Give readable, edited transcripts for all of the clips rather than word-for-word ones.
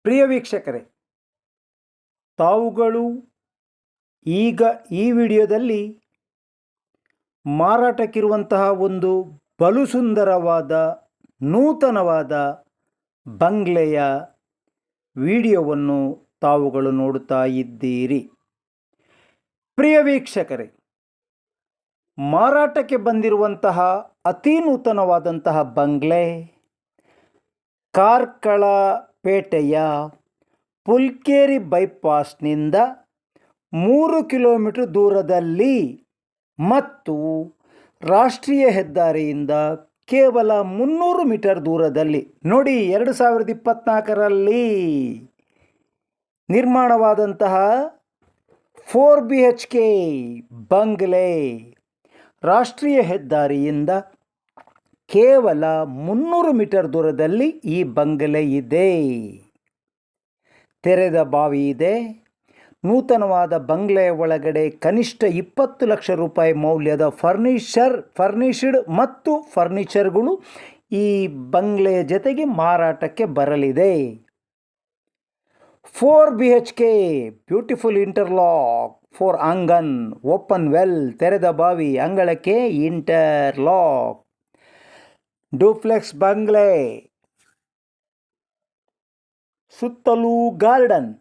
ಪ್ರಿಯ ವೀಕ್ಷಕರೇ, ತಾವುಗಳು ಈಗ ಈ ವಿಡಿಯೋದಲ್ಲಿ ಮಾರಾಟಕ್ಕಿರುವಂತಹ ಒಂದು ಬಲು ಸುಂದರವಾದ ನೂತನವಾದ ಬಂಗ್ಲೆಯ ವಿಡಿಯೋವನ್ನು ತಾವುಗಳು ನೋಡುತ್ತಾ ಇದ್ದೀರಿ. ಪ್ರಿಯ ವೀಕ್ಷಕರೇ, ಮಾರಾಟಕ್ಕೆ ಬಂದಿರುವಂತಹ ಅತಿ ನೂತನವಾದಂತಹ ಬಂಗ್ಲೆ ಕಾರ್ಕಳಪೇಟೆಯ ಪುಲ್ಕೇರಿ ಬೈಪಾಸ್ನಿಂದ 3 ಕಿಲೋಮೀಟರ್ ದೂರದಲ್ಲಿ ಮತ್ತು ರಾಷ್ಟ್ರೀಯ ಹೆದ್ದಾರಿಯಿಂದ ಕೇವಲ 300 ಮೀಟರ್ ದೂರದಲ್ಲಿ ನೋಡಿ. 2024ರಲ್ಲಿ ನಿರ್ಮಾಣವಾದಂತಹ 4 BHK ಬಂಗ್ಲೆ ರಾಷ್ಟ್ರೀಯ ಹೆದ್ದಾರಿಯಿಂದ ಕೇವಲ 300 ಮೀಟರ್ ದೂರದಲ್ಲಿ ಈ ಬಂಗಲೆ ಇದೆ. ತೆರೆದ ಬಾವಿ ಇದೆ. ನೂತನವಾದ ಬಂಗ್ಲೆಯ ಒಳಗಡೆ ಕನಿಷ್ಠ 20 ಲಕ್ಷ ರೂಪಾಯಿ ಮೌಲ್ಯದ ಫರ್ನಿಷ್ಡ್ ಮತ್ತು ಫರ್ನಿಚರ್ಗಳು ಈ ಬಂಗ್ಲೆಯ ಜೊತೆಗೆ ಮಾರಾಟಕ್ಕೆ ಬರಲಿದೆ. 4 BHK ಬ್ಯೂಟಿಫುಲ್ ಇಂಟರ್ಲಾಕ್ ಫಾರ್ ಆಂಗನ್, ಓಪನ್ ವೆಲ್, ತೆರೆದ ಬಾವಿ, ಅಂಗಳಕ್ಕೆ ಇಂಟರ್ಲಾಕ್, ಡೂಪ್ಲೆಕ್ಸ್ ಬಂಗ್ಲೆ, ಸುತ್ತಲೂ ಗಾರ್ಡನ್.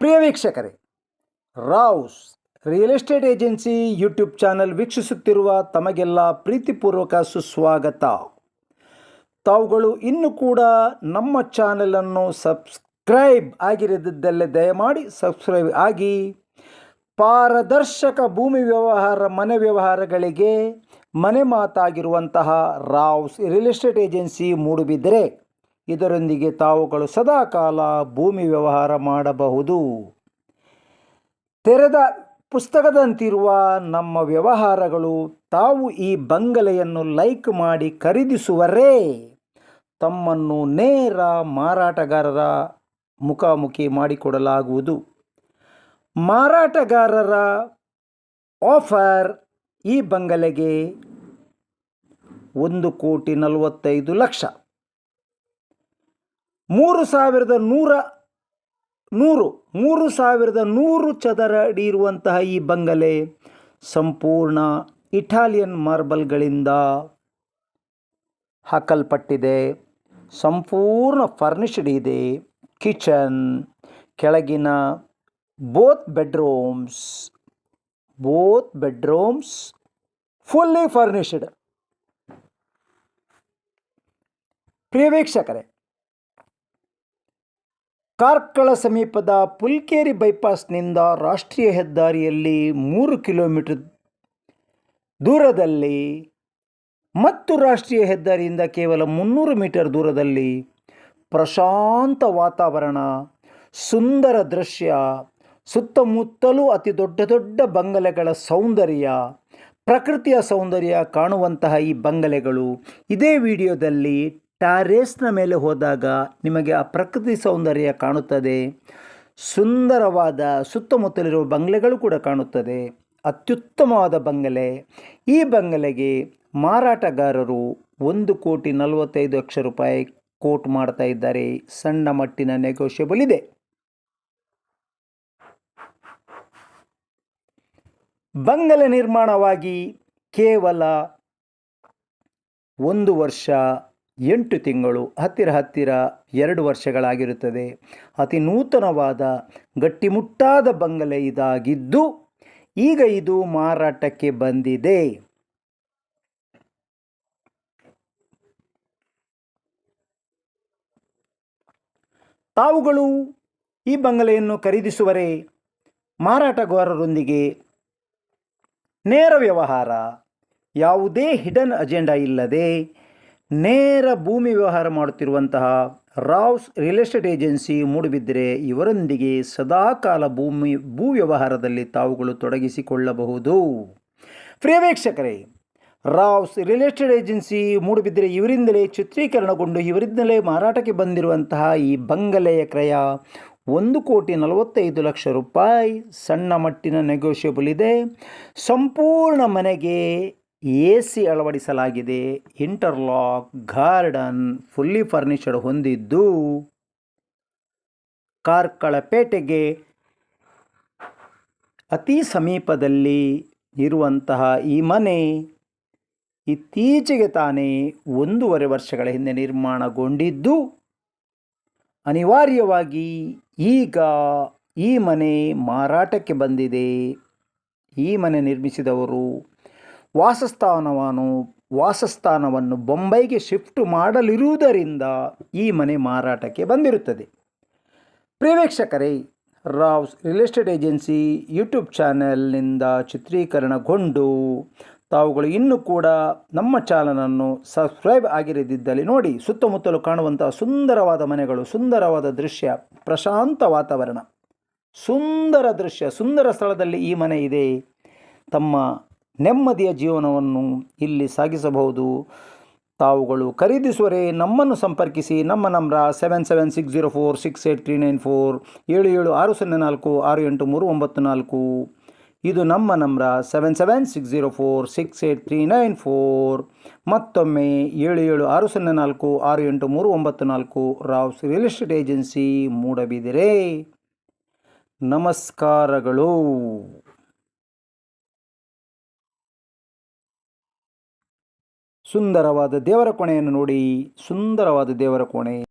ಪ್ರಿಯ ವೀಕ್ಷಕರೇ, Rao's real estate agency YouTube channel ವೀಕ್ಷಿಸುತ್ತಿರುವ ತಮಗೆಲ್ಲ ಪ್ರೀತಿಪೂರ್ವಕ ಸುಸ್ವಾಗತ. ತಾವುಗಳು ಇನ್ನೂ ಕೂಡ ನಮ್ಮ ಚಾನಲನ್ನು ಸಬ್ಸ್ಕ್ರೈಬ್ ಆಗಿರದಿದ್ದಲ್ಲಿ ದಯಮಾಡಿ ಸಬ್ಸ್ಕ್ರೈಬ್ ಆಗಿ. ಪಾರದರ್ಶಕ ಭೂಮಿ ವ್ಯವಹಾರ, ಮನೆ ವ್ಯವಹಾರಗಳಿಗೆ ಮನೆ ಮಾತಾಗಿರುವಂತಹ Rao's real estate agency Moodbidri, ಇದರೊಂದಿಗೆ ತಾವುಗಳು ಸದಾಕಾಲ ಭೂಮಿ ವ್ಯವಹಾರ ಮಾಡಬಹುದು. ತೆರೆದ ಪುಸ್ತಕದಂತಿರುವ ನಮ್ಮ ವ್ಯವಹಾರಗಳು. ತಾವು ಈ ಬಂಗಲೆಯನ್ನು ಲೈಕ್ ಮಾಡಿ ಖರೀದಿಸುವರೇ ತಮ್ಮನ್ನು ನೇರ ಮಾರಾಟಗಾರರ ಮುಖಾಮುಖಿ ಮಾಡಿಕೊಡಲಾಗುವುದು. ಮಾರಾಟಗಾರರ ಆಫರ್ ಈ ಬಂಗಲೆಗೆ 1,45,00,000. 3,100 ಚದರ ಅಡಿ ಇರುವಂತಹ ಈ ಬಂಗಲೆ ಸಂಪೂರ್ಣ ಇಟಾಲಿಯನ್ ಮಾರ್ಬಲ್ಗಳಿಂದ ಹಾಕಲ್ಪಟ್ಟಿದೆ. ಸಂಪೂರ್ಣ ಫರ್ನಿಷ್ಡ್ ಇದೆ. ಕಿಚನ್, ಕೆಳಗಿನ ಬೋತ್ ಬೆಡ್ರೂಮ್ಸ್ ಫುಲ್ಲಿ ಫರ್ನಿಷ್ಡ್. ಪ್ರಿಯ ವೀಕ್ಷಕರೇ, ಕಾರ್ಕಳ ಸಮೀಪದ ಪುಲ್ಕೇರಿ ಬೈಪಾಸ್ನಿಂದ ರಾಷ್ಟ್ರೀಯ ಹೆದ್ದಾರಿಯಲ್ಲಿ 3 ಕಿಲೋಮೀಟರ್ ದೂರದಲ್ಲಿ ಮತ್ತು ರಾಷ್ಟ್ರೀಯ ಹೆದ್ದಾರಿಯಿಂದ ಕೇವಲ 300 ಮೀಟರ್ ದೂರದಲ್ಲಿ ಪ್ರಶಾಂತ ವಾತಾವರಣ, ಸುಂದರ ದೃಶ್ಯ, ಸುತ್ತಮುತ್ತಲೂ ಅತಿ ದೊಡ್ಡ ಬಂಗಲೆಗಳ ಸೌಂದರ್ಯ, ಪ್ರಕೃತಿಯ ಸೌಂದರ್ಯ ಕಾಣುವಂತಹ ಈ ಬಂಗಲೆಗಳು ಇದೇ ವಿಡಿಯೋದಲ್ಲಿ ಟೆರೇಸ್ನ ಮೇಲೆ ಹೋದಾಗ ನಿಮಗೆ ಆ ಪ್ರಕೃತಿ ಸೌಂದರ್ಯ ಕಾಣುತ್ತದೆ. ಸುಂದರವಾದ ಸುತ್ತಮುತ್ತಲಿರುವ ಬಂಗಲೆಗಳು ಕೂಡ ಕಾಣುತ್ತದೆ. ಅತ್ಯುತ್ತಮವಾದ ಬಂಗಲೆ. ಈ ಬಂಗಲೆಗೆ ಮಾರಾಟಗಾರರು 1,45,00,000 ರೂಪಾಯಿ ಕೋಟ್ ಮಾಡ್ತಾ ಇದ್ದಾರೆ. ಸಣ್ಣ ಮಟ್ಟಿನ ನೆಗೋಷಿಯಬಲ್ ಇದೆ. ಬಂಗಲೆ ನಿರ್ಮಾಣವಾಗಿ ಕೇವಲ 1 ವರ್ಷ 8 ತಿಂಗಳು, ಹತ್ತಿರ 2 ವರ್ಷಗಳಾಗಿರುತ್ತದೆ. ಅತಿ ನೂತನವಾದ ಗಟ್ಟಿಮುಟ್ಟಾದ ಬಂಗಲೆ ಇದಾಗಿದ್ದು ಈಗ ಇದು ಮಾರಾಟಕ್ಕೆ ಬಂದಿದೆ. ತಾವುಗಳು ಈ ಬಂಗಲೆಯನ್ನು ಖರೀದಿಸುವರೇ ಮಾರಾಟಗಾರರೊಂದಿಗೆ ನೇರ ವ್ಯವಹಾರ, ಯಾವುದೇ ಹಿಡನ್ ಅಜೆಂಡಾ ಇಲ್ಲದೆ ನೇರ ಭೂಮಿ ವ್ಯವಹಾರ ಮಾಡುತ್ತಿರುವಂತಹ Rao's real estate agency Moodbidri ಇವರೊಂದಿಗೆ ಸದಾಕಾಲ ಭೂ ವ್ಯವಹಾರದಲ್ಲಿ ತಾವುಗಳು ತೊಡಗಿಸಿಕೊಳ್ಳಬಹುದು. ಪ್ರಿಯ ವೀಕ್ಷಕರೇ, Rao's real estate agency Moodbidri ಇವರಿಂದಲೇ ಚಿತ್ರೀಕರಣಗೊಂಡು ಇವರಿಂದಲೇ ಮಾರಾಟಕ್ಕೆ ಬಂದಿರುವಂತಹ ಈ ಬಂಗಲೆಯ ಕ್ರಯ 1,45,00,000 ರೂಪಾಯಿ. ಸಣ್ಣ ಮಟ್ಟಿನ ನೆಗೋಷಿಯಬಲ್ ಇದೆ. ಸಂಪೂರ್ಣ ಮನೆಗೆ AC ಅಳವಡಿಸಲಾಗಿದೆ. ಇಂಟರ್ಲಾಕ್, ಗಾರ್ಡನ್, ಫುಲ್ಲಿ ಫರ್ನಿಚರ್ಡ್ ಹೊಂದಿದ್ದು ಕಾರ್ಕಳಪೇಟೆಗೆ ಅತಿ ಸಮೀಪದಲ್ಲಿ ಇರುವಂತಹ ಈ ಮನೆ ಇತ್ತೀಚೆಗೆ ತಾನೇ 1.5 ವರ್ಷಗಳ ಹಿಂದೆ ನಿರ್ಮಾಣಗೊಂಡಿದ್ದು ಅನಿವಾರ್ಯವಾಗಿ ಈಗ ಈ ಮನೆ ಮಾರಾಟಕ್ಕೆ ಬಂದಿದೆ. ಈ ಮನೆ ನಿರ್ಮಿಸಿದವರು ವಾಸಸ್ಥಾನವನ್ನು ಬೊಂಬೈಗೆ ಶಿಫ್ಟ್ ಮಾಡಲಿರುವುದರಿಂದ ಈ ಮನೆ ಮಾರಾಟಕ್ಕೆ ಬಂದಿರುತ್ತದೆ. ಪ್ರಿಯ ವೀಕ್ಷಕರೇ, Rao's real estate agency YouTube ಚಾನೆಲ್ನಿಂದ ಚಿತ್ರೀಕರಣಗೊಂಡು ತಾವುಗಳು ಇನ್ನೂ ಕೂಡ ನಮ್ಮ ಚಾನಲನ್ನು ಸಬ್ಸ್ಕ್ರೈಬ್ ಆಗಿರದಿದ್ದಲ್ಲಿ ನೋಡಿ. ಸುತ್ತಮುತ್ತಲು ಕಾಣುವಂಥ ಸುಂದರವಾದ ಮನೆಗಳು, ಸುಂದರವಾದ ದೃಶ್ಯ, ಪ್ರಶಾಂತ ವಾತಾವರಣ, ಸುಂದರ ದೃಶ್ಯ, ಸುಂದರ ಸ್ಥಳದಲ್ಲಿ ಈ ಮನೆ ಇದೆ. ತಮ್ಮ ನೆಮ್ಮದಿಯ ಜೀವನವನ್ನು ಇಲ್ಲಿ ಸಾಗಿಸಬಹುದು. ತಾವುಗಳು ಖರೀದಿಸುವರೆ ನಮ್ಮನ್ನು ಸಂಪರ್ಕಿಸಿ. ನಮ್ಮ ನಂಬರ್ 7760468394, 7760468394. ಇದು ನಮ್ಮ ನಂಬರ್ 7760468394. ಮತ್ತೊಮ್ಮೆ 7760468394. Rao's real estate agency, Moodabidri. ನಮಸ್ಕಾರಗಳು. ಸುಂದರವಾದ ದೇವರ ಕೋಣೆಯನ್ನು ನೋಡಿ. ಸುಂದರವಾದ ದೇವರ ಕೋಣೆ.